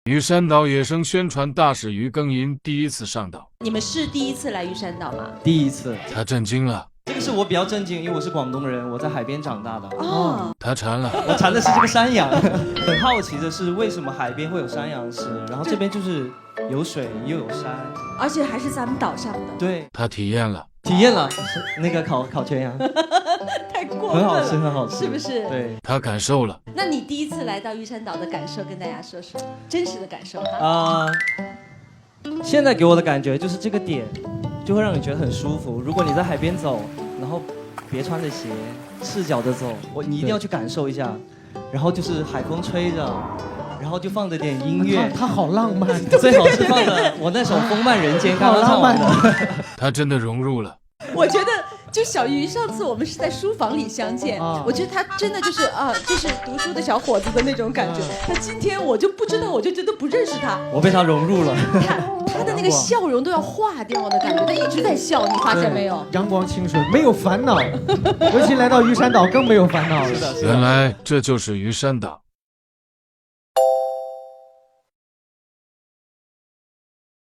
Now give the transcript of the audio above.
玉山岛野生宣传大使于耕耘第一次上岛，你们是第一次来玉山岛吗？第一次，他震惊了。这个是我比较震惊，因为我是广东人，我在海边长大的。哦，他馋了，我馋的是这个山羊。很好奇的是，为什么海边会有山羊吃？然后这边就是有水又有山，而且还是咱们岛上的，对，他体验了。体验了那个烤全羊，太过分了，很好吃，很好吃，是不是？对。他感受了。那你第一次来到玉山岛的感受，跟大家说说真实的感受哈。现在给我的感觉就是这个点，就会让你觉得很舒服。如果你在海边走，然后别穿着鞋，赤脚的走，你一定要去感受一下。然后就是海风吹着，然后就放着点音乐，他好浪漫，最好是放着我那首《风漫人间》，刚刚唱完的。他真的融入了。我觉得，就小鱼上次我们是在书房里相见，我觉得他真的就是就是读书的小伙子的那种感觉。那今天我就不知道，我就觉得不认识他，我被他融入了。他的那个笑容都要化掉的感觉，他一直在笑，你发现没有？阳光清纯，没有烦恼，尤其来到玉山岛更没有烦恼了。是的，原来这就是玉山岛。